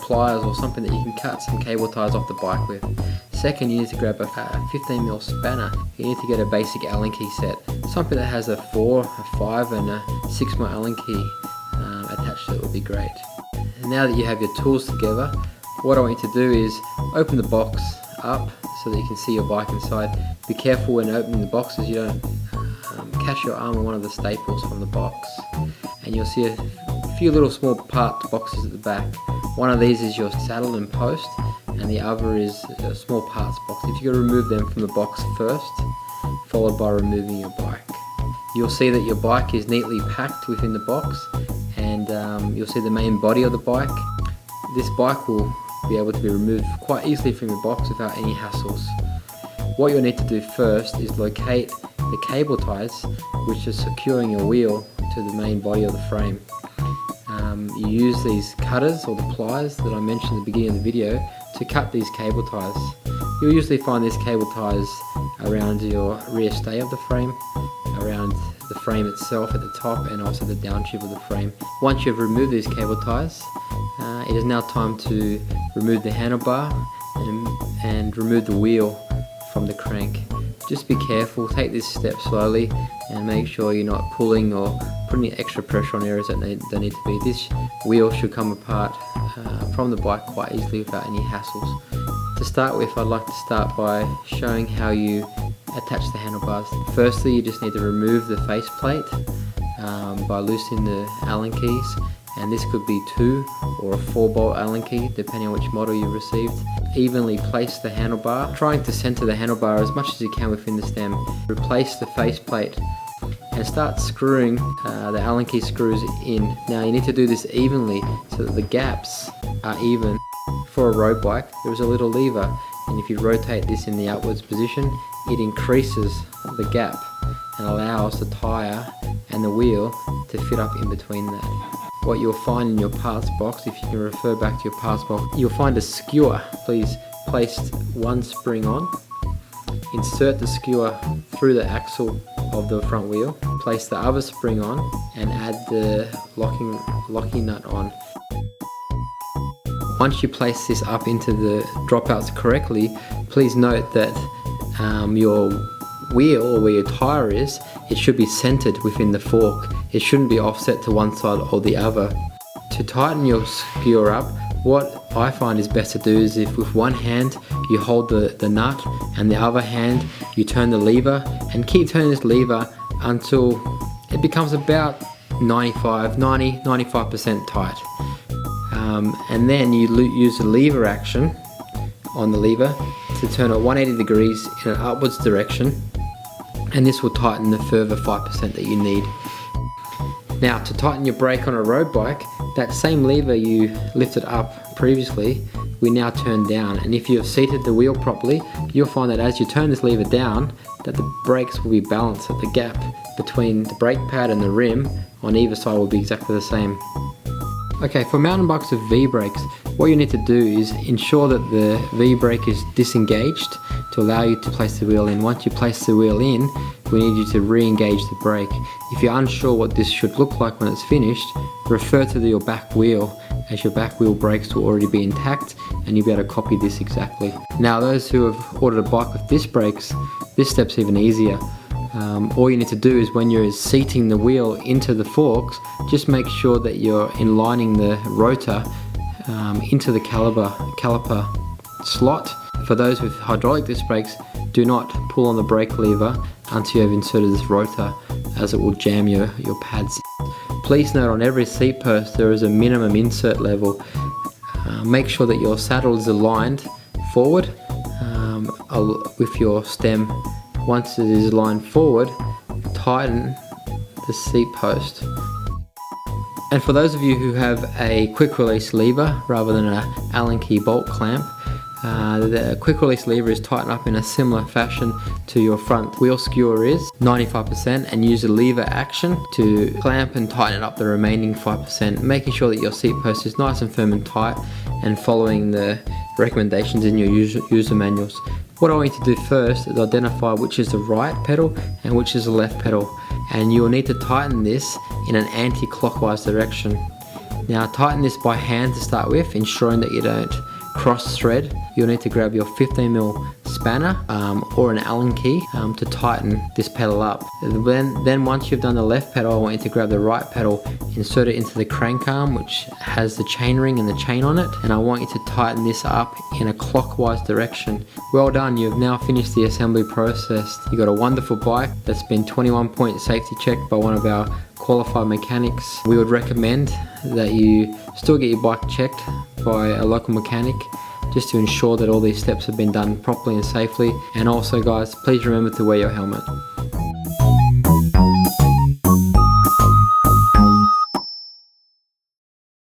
pliers or something that you can cut some cable ties off the bike with. Second, you need to grab a 15mm spanner. You need to get a basic Allen key set, something that has a 4, a 5 and a 6mm Allen key attached to it would be great. And now that you have your tools together, what I want you to do is open the box up so that you can see your bike inside. Be careful when opening the boxes you don't catch your arm on one of the staples from the box. And you'll see a few little small part boxes at the back. One of these is your saddle and post, and the other is a small parts box. If you can remove them from the box first, followed by removing your bike. You'll see that your bike is neatly packed within the box, and you'll see the main body of the bike. This bike will be able to be removed quite easily from your box without any hassles. What you'll need to do first is locate the cable ties which are securing your wheel to the main body of the frame. You use these cutters or the pliers that I mentioned at the beginning of the video to cut these cable ties. You'll usually find these cable ties around your rear stay of the frame, around the frame itself at the top, and also the downshift of the frame. Once you've removed these cable ties, it is now time to remove the handlebar and remove the wheel from the crank. Just be careful, take this step slowly and make sure you're not pulling or putting extra pressure on areas that need to be. This wheel should come apart from the bike quite easily without any hassles. To start with, I'd like to start by showing how you attach the handlebars. Firstly, you just need to remove the faceplate by loosening the Allen keys, and this could be 2 or a 4-bolt Allen key depending on which model you received. Evenly place the handlebar, trying to center the handlebar as much as you can within the stem. Replace the faceplate and start screwing the Allen key screws in. Now you need to do this evenly so that the gaps are even. For a road bike, there is a little lever, and if you rotate this in the upwards position, it increases the gap and allows the tyre and the wheel to fit up in between that. What you'll find in your parts box, if you can refer back to your parts box, you'll find a skewer. Please place one spring on, insert the skewer through the axle of the front wheel, place the other spring on and add the locking nut on. Once you place this up into the dropouts correctly, please note that your wheel, or where your tyre is, it should be centered within the fork. It shouldn't be offset to one side or the other. To tighten your skewer up, what I find is best to do is if with one hand you hold the nut and the other hand you turn the lever, and keep turning this lever until it becomes about 95% tight. And then you use the lever action on the lever to turn it 180 degrees in an upwards direction, and this will tighten the further 5% that you need. Now, to tighten your brake on a road bike, that same lever you lifted up previously, we now turn down, and if you have seated the wheel properly, you'll find that as you turn this lever down, that the brakes will be balanced, that the gap between the brake pad and the rim on either side will be exactly the same. Okay, for mountain bikes with V-brakes, what you need to do is ensure that the V-brake is disengaged to allow you to place the wheel in. Once you place the wheel in, we need you to re-engage the brake. If you're unsure what this should look like when it's finished, refer to your back wheel, as your back wheel brakes will already be intact and you'll be able to copy this exactly. Now, those who have ordered a bike with disc brakes, this step's even easier. All you need to do is when you're seating the wheel into the forks, just make sure that you're inlining the rotor into the caliper slot. For those with hydraulic disc brakes, do not pull on the brake lever until you have inserted this rotor, as it will jam your pads. Please note, on every seat post there is a minimum insert level. Make sure that your saddle is aligned forward with your stem. Once it is aligned forward, tighten the seat post. And for those of you who have a quick release lever rather than an Allen key bolt clamp, the quick release lever is tightened up in a similar fashion to your front wheel skewer is, 95%, and use the lever action to clamp and tighten up the remaining 5%, making sure that your seat post is nice and firm and tight and following the recommendations in your user manuals. What I want you to do first is identify which is the right pedal and which is the left pedal, and you will need to tighten this in an anti-clockwise direction. Now tighten this by hand to start with, ensuring that you don't cross thread. You'll need to grab your 15mm spanner or an Allen key to tighten this pedal up. Then once you've done the left pedal, I want you to grab the right pedal, insert it into the crank arm, which has the chain ring and the chain on it, and I want you to tighten this up in a clockwise direction. Well done, you've now finished the assembly process. You got a wonderful bike that's been 21-point safety checked by one of our qualified mechanics. We would recommend that you still get your bike checked by a local mechanic, just to ensure that all these steps have been done properly and safely. And also guys, please remember to wear your helmet.